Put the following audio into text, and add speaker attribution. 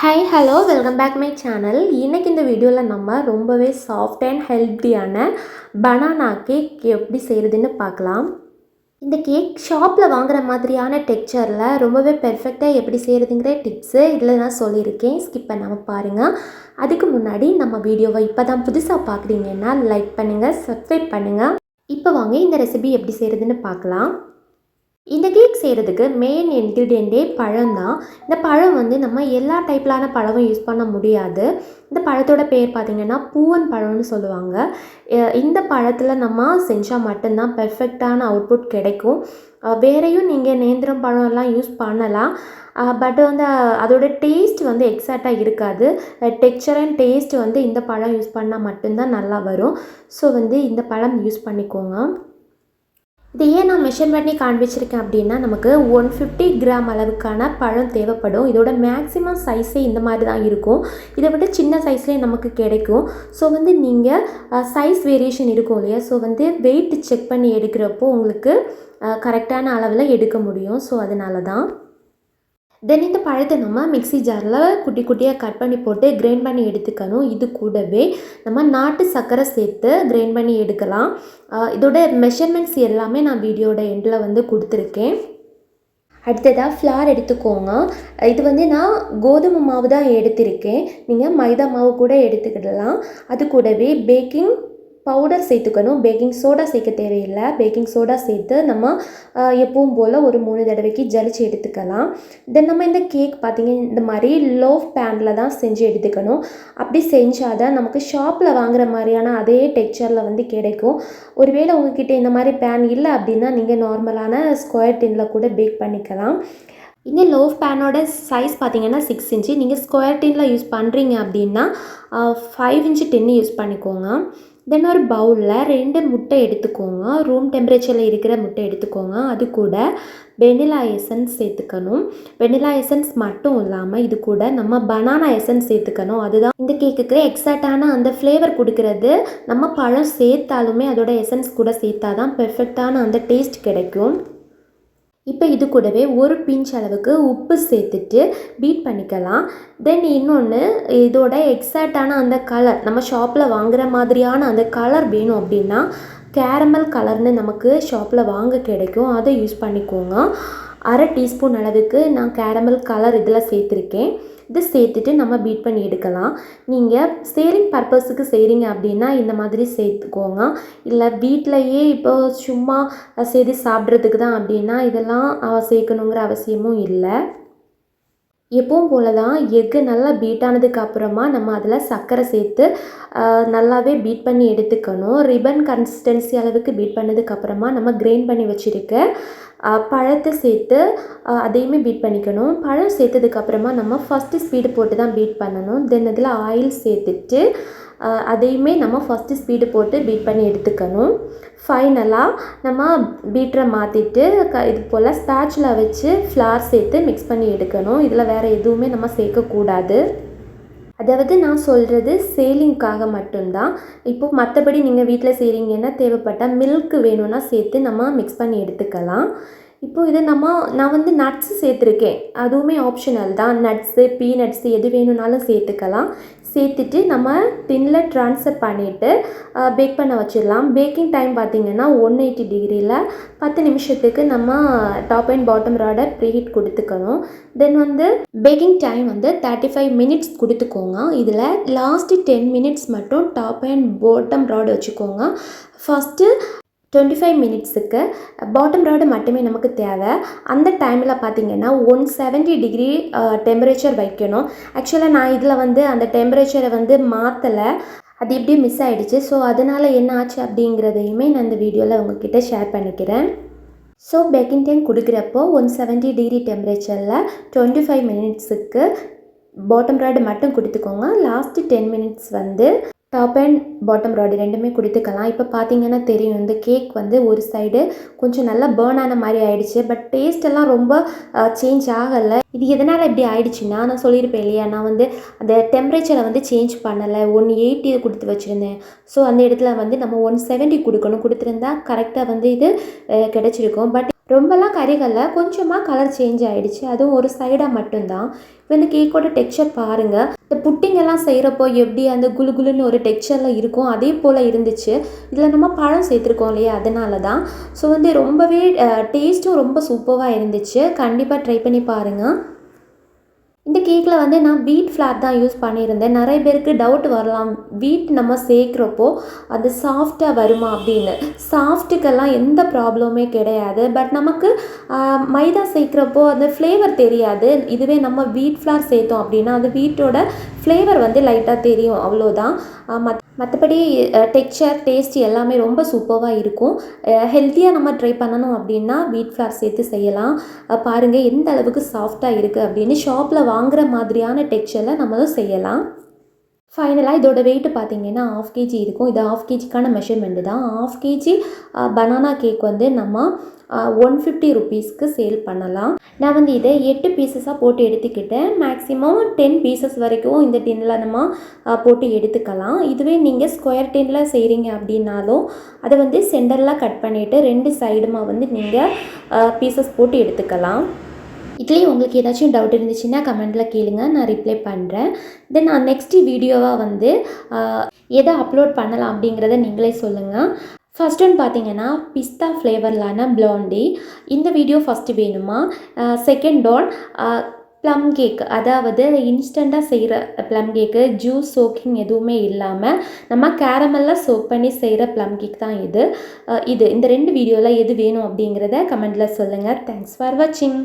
Speaker 1: Hi hello welcome back my channel. இன்றைக்கி இந்த வீடியோவில் நம்ம ரொம்பவே சாஃப்ட் அண்ட் ஹெல்த்தியான பனானா கேக் எப்படி செய்கிறதுன்னு பார்க்கலாம். இந்த கேக் ஷாப்பில் வாங்குகிற மாதிரியான டெக்ஸ்சரில் ரொம்பவே பெர்ஃபெக்டாக எப்படி செய்கிறதுங்கிற டிப்ஸு இதில் நான் சொல்லியிருக்கேன். ஸ்கிப் பண்ணாமல் பாருங்கள். அதுக்கு முன்னாடி நம்ம வீடியோவை இப்போ தான் புதுசாக பார்க்குறீங்கன்னா லைக் பண்ணுங்கள், சப்ஸ்கிரைப் பண்ணுங்கள். இப்போ வாங்க இந்த ரெசிபி எப்படி செய்கிறதுன்னு பார்க்கலாம். இந்த கேக் செய்கிறதுக்கு மெயின் இன்க்ரீடியண்ட்டே பழம் தான். இந்த பழம் நம்ம எல்லா டைப்லான பழமும் யூஸ் பண்ண முடியாது. இந்த பழத்தோட பேர் பார்த்திங்கன்னா பூவன் பழம்னு சொல்லுவாங்க. இந்த பழத்தில் நம்ம செஞ்சால் மட்டும்தான் பெர்ஃபெக்டான அவுட்புட் கிடைக்கும். வேறையும் நீங்கள் நேந்திரம் பழம்லாம் யூஸ் பண்ணலாம். பட் அதோட டேஸ்ட் எக்ஸாக்டாக இருக்காது. டெக்ஸ்சர் அண்ட் டேஸ்ட் இந்த பழம் யூஸ் பண்ணால் மட்டும்தான் நல்லா வரும். ஸோ இந்த பழம் யூஸ் பண்ணிக்கோங்க. இது ஏன் நான் மெஷர் பண்ணி காண்பிச்சிருக்கேன் அப்படின்னா, நமக்கு 150 கிராம் அளவுக்கான பழம் தேவைப்படும். இதோட மேக்ஸிமம் சைஸே இந்த மாதிரி தான் இருக்கும். இதை விட சின்ன சைஸ்லேயே நமக்கு கிடைக்கும். ஸோ நீங்கள் சைஸ் வேரியேஷன் இருக்கும் இல்லையா, ஸோ வெயிட் செக் பண்ணி எடுக்கிறப்போ உங்களுக்கு கரெக்டான அளவில் எடுக்க முடியும். ஸோ அதனால தான். தென் இந்த பழத்தை நம்ம மிக்ஸி ஜாரில் குட்டி குட்டியாக கட் பண்ணி போட்டு கிரைண்ட் பண்ணி எடுத்துக்கணும். இது கூடவே நம்ம நாட்டு சர்க்கரை சேர்த்து கிரைண்ட் பண்ணி எடுக்கலாம். இதோட மெஷர்மெண்ட்ஸ் எல்லாமே நான் வீடியோட எண்டில் கொடுத்துருக்கேன். அடுத்ததாக ஃப்ளார் எடுத்துக்கோங்க. இது நான் கோதுமை மாவு தான் எடுத்திருக்கேன். நீங்கள் மைதா மாவு கூட எடுத்துக்கிடலாம். அது கூடவே பேக்கிங் பவுடர் சேர்த்துக்கணும். பேக்கிங் சோடா சேர்க்க தேவையில்லை. பேக்கிங் சோடா சேர்த்து நம்ம எப்பவும் போல் ஒரு 3 தடவைக்கு ஜலிச்சு எடுத்துக்கலாம். தென் நம்ம இந்த கேக் பார்த்திங்கன்னா இந்த மாதிரி லோஃப் பேனில் தான் செஞ்சு எடுத்துக்கணும். அப்படி செஞ்சால் தான் நமக்கு ஷாப்பில் வாங்குகிற மாதிரியான அதே டெக்ஸ்சரில் கிடைக்கும். ஒருவேளை உங்ககிட்ட இந்த மாதிரி பேன் இல்லை அப்படின்னா நீங்கள் நார்மலான ஸ்கொயர் டின்னில் கூட பேக் பண்ணிக்கலாம். இந்த லோஃப் பேனோட சைஸ் பார்த்திங்கன்னா 6 இன்ச்சு. நீங்கள் ஸ்கொயர் டின்னில் யூஸ் பண்ணுறீங்க அப்படின்னா 5 இன்ச்சு டின்னு யூஸ் பண்ணிக்கோங்க. தென் ஒரு பவுலில் 2 முட்டை எடுத்துக்கோங்க. ரூம் டெம்பரேச்சரில் இருக்கிற முட்டை எடுத்துக்கோங்க. அது கூட வெனிலா எசன்ஸ் சேர்த்துக்கணும். வெனிலா எசன்ஸ் மட்டும் இல்லாமல் இது கூட நம்ம பனானா எசன்ஸ் சேர்த்துக்கணும். அதுதான் இந்த கேக்குக்கு எக்ஸாக்டான அந்த ஃப்ளேவர் கொடுக்கறது. நம்ம பழம் சேர்த்தாலுமே அதோட எசன்ஸ் கூட சேர்த்தா தான் பெர்ஃபெக்டான அந்த டேஸ்ட் கிடைக்கும். இப்போ இது கூடவே ஒரு பிஞ்ச் அளவுக்கு உப்பு சேர்த்துட்டு பீட் பண்ணிக்கலாம். தென் இன்னொன்று, இதோட எக்ஸாக்டான அந்த கலர் நம்ம ஷாப்பில் வாங்குகிற மாதிரியான அந்த கலர் வேணும் அப்படின்னா கேரமல் கலர்னு நமக்கு ஷாப்பில் வாங்க கிடைக்கும். அதை யூஸ் பண்ணிக்கோங்க. 1/2 டீஸ்பூன் அளவுக்கு நான் கேரமல் கலர் இதில் சேர்த்துருக்கேன். இது சேர்த்துட்டு நம்ம பீட் பண்ணி எடுக்கலாம். நீங்கள் சேலிங் பர்பஸுக்கு செய்கிறீங்க அப்படின்னா இந்த மாதிரி சேர்த்துக்கோங்க. இல்லை வீட்டிலையே இப்போ சும்மா செய்து சாப்பிட்றதுக்கு தான் அப்படின்னா இதெல்லாம் சேர்க்கணுங்கிற அவசியமும் இல்லை. எப்பவும் போல தான் எக்கு நல்லா பீட் ஆனதுக்கப்புறமா நம்ம அதில் சர்க்கரை சேர்த்து நல்லாவே பீட் பண்ணி எடுத்துக்கணும். ரிப்பன் கன்சிஸ்டன்சி அளவுக்கு பீட் பண்ணதுக்கப்புறமா நம்ம கிரைண்ட் பண்ணி வச்சுருக்க பழத்தை சேர்த்து அதையுமே பீட் பண்ணிக்கணும். பழம் சேர்த்ததுக்கப்புறமா நம்ம ஃபஸ்ட்டு ஸ்பீடு போட்டு தான் பீட் பண்ணணும். தென் அதில் ஆயில் சேர்த்துட்டு அதையுமே நம்ம ஃபஸ்ட்டு ஸ்பீடு போட்டு பீட் பண்ணி எடுத்துக்கணும். ஃபைனலாக நம்ம பீட்டரை மாற்றிட்டு இது போல் ஸ்பேட்சுலா வச்சு ஃப்ளார் சேர்த்து மிக்ஸ் பண்ணி எடுக்கணும். இதில் வேறு எதுவுமே நம்ம சேர்க்கக்கூடாது. அதாவது நான் சொல்கிறது சேலிங்க்காக மட்டும்தான். இப்போது மற்றபடி நீங்கள் வீட்டில் செய்கிறீங்கன்னா தேவைப்பட்டால் மில்க் வேணும்னா சேர்த்து நம்ம மிக்ஸ் பண்ணி எடுத்துக்கலாம். இப்போது இது நான் நட்ஸு சேர்த்துருக்கேன். அதுவுமே ஆப்ஷனல் தான். நட்ஸு, பீனட்ஸு எது வேணும்னாலும் சேர்த்துக்கலாம். சேர்த்துட்டு நம்ம டின்னில் ட்ரான்ஸ்ஃபர் பண்ணிவிட்டு பேக் பண்ண வச்சிடலாம். பேக்கிங் டைம் பார்த்திங்கன்னா 180 டிகிரியில் 10 நிமிஷத்துக்கு நம்ம டாப் அண்ட் பாட்டம் ராடை ப்ரீஹீட் கொடுத்துக்கணும். தென் பேக்கிங் டைம் 35 மினிட்ஸ் கொடுத்துக்கோங்க. இதில் லாஸ்ட்டு 10 மினிட்ஸ் மட்டும் டாப் அண்ட் பாட்டம் ராடு வச்சுக்கோங்க. ஃபஸ்ட்டு 25 மினிட்ஸுக்கு பாட்டம் ராடு மட்டுமே நமக்கு தேவை. அந்த டைமில் பார்த்திங்கன்னா 170 டிகிரி டெம்பரேச்சர் வைக்கணும். ஆக்சுவலாக நான் இதில் அந்த டெம்பரேச்சரை மாற்றலை. அது இப்படி மிஸ் ஆகிடுச்சு. ஸோ அதனால் என்ன ஆச்சு அப்படிங்கிறதையுமே நான் இந்த வீடியோவில் உங்கள்கிட்ட ஷேர் பண்ணிக்கிறேன். ஸோ பேக்கிங் டைம் கொடுக்குறப்போ 170 டிகிரி டெம்பரேச்சரில் 25 மினிட்ஸுக்கு பாட்டம் ராடு மட்டும் கொடுத்துக்கோங்க. Last 10 minutes top and bottom rod ரெண்டுமே கொடுத்துக்கலாம். இப்போ பார்த்தீங்கன்னா தெரியும், இந்த கேக் ஒரு சைடு கொஞ்சம் நல்லா பேர்ன் ஆன மாதிரி ஆயிடுச்சு. பட் டேஸ்ட்டெல்லாம் ரொம்ப சேஞ்ச் ஆகலை. இது எதனால் இப்படி ஆயிடுச்சுன்னா, நான் சொல்லியிருப்பேன் இல்லையா, நான் அந்த டெம்பரேச்சரை சேஞ்ச் பண்ணலை. 180 கொடுத்து வச்சுருந்தேன். ஸோ அந்த இடத்துல நம்ம 170 கொடுக்கணும். கொடுத்துருந்தா கரெக்டாக இது கிடச்சிருக்கும். பட் ரொம்பலாம் கறிகள்ல கொஞ்சமாக கலர் சேஞ்ச் ஆகிடுச்சு, அதுவும் ஒரு சைடாக மட்டும்தான். இப்போ இந்த கேக்கோட டெக்ஸ்சர் பாருங்கள். இந்த புட்டிங்கெல்லாம் செய்கிறப்போ எப்படி அந்த குளு குளுன்னு ஒரு டெக்ஸ்சரில் இருக்கும், அதே போல் இருந்துச்சு. இதில் நம்ம பழம் சேர்த்துருக்கோம் இல்லையா, அதனால தான். ஸோ ரொம்பவே டேஸ்ட்டும் ரொம்ப சூப்பராக இருந்துச்சு. கண்டிப்பாக ட்ரை பண்ணி பாருங்கள். இந்த கேக்கில் நான் வீட் ஃப்ளார் தான் யூஸ் பண்ணியிருந்தேன். நிறைய பேருக்கு டவுட் வரலாம், வீட் நம்ம சேர்க்குறப்போ அது சாஃப்டாக வருமா அப்படின்னு. சாஃப்ட்டுக்கெல்லாம் எந்த ப்ராப்ளமே கிடையாது. பட் நமக்கு மைதா சேர்க்குறப்போ அந்த ஃப்ளேவர் தெரியாது. இதுவே நம்ம வீட் ஃப்ளார் சேர்த்தோம் அப்படின்னா அது வீட்டோட ஃப்ளேவர் லைட்டாக தெரியும், அவ்வளோதான். மற்றபடி டெக்ஸ்சர், டேஸ்ட் எல்லாமே ரொம்ப சூப்பராக இருக்கும். ஹெல்த்தியாக நம்ம ட்ரை பண்ணணும் அப்படின்னா வீட் ஃப்ளார் சேர்த்து செய்யலாம். பாருங்கள் எந்த அளவுக்கு சாஃப்டாக இருக்குது அப்படின்னு. ஷாப்பில் வாங்குகிற மாதிரியான டெக்ஸ்சரில் நம்மளும் செய்யலாம். ஃபைனலாக இதோட வெயிட்டு பார்த்தீங்கன்னா 1/2 kg இருக்கும். இது 1/2 kgக்கான மெஷர்மெண்ட்டு தான். 1/2 kg பனானா கேக் நம்ம 150 ருபீஸ்க்கு சேல் பண்ணலாம். நான் இதை 8 பீசஸாக போட்டு எடுத்துக்கிட்டேன். மேக்ஸிமம் 10 பீசஸ் வரைக்கும் இந்த டின்னில் நம்ம போட்டு எடுத்துக்கலாம். இதுவே நீங்கள் ஸ்கொயர் டின்னில் செய்கிறீங்க அப்படின்னாலும் அதை சென்டரில் கட் பண்ணிவிட்டு 2 சைடுமா நீங்கள் பீசஸ் போட்டு எடுத்துக்கலாம். இதுலேயே உங்களுக்கு ஏதாச்சும் டவுட் இருந்துச்சுன்னா கமெண்ட்டில் கேளுங்க, நான் ரிப்ளை பண்ணுறேன். தென் நான் நெக்ஸ்ட் வீடியோவாக எதை அப்லோட் பண்ணலாம் அப்படிங்கிறத நீங்களே சொல்லுங்கள். ஃபர்ஸ்ட் ஒன் பார்த்தீங்கன்னா பிஸ்தா ஃப்ளேவர்லான ப்ளாண்டி. இந்த வீடியோ ஃபஸ்ட்டு வேணுமா? செகண்ட் ஒன் ப்ளம் கேக், அதாவது இன்ஸ்டண்ட்டாக செய்கிற ப்ளம் கேக்கு, ஜூஸ் சோக்கிங் எதுவுமே இல்லாமல் நம்ம கேரமெல்லாம் சோக் பண்ணி செய்கிற ப்ளம் கேக் தான் இது. இந்த 2 வீடியோவில் எது வேணும் அப்படிங்கிறத கமெண்ட்டில் சொல்லுங்கள். தேங்க்ஸ் ஃபார் வாட்சிங்.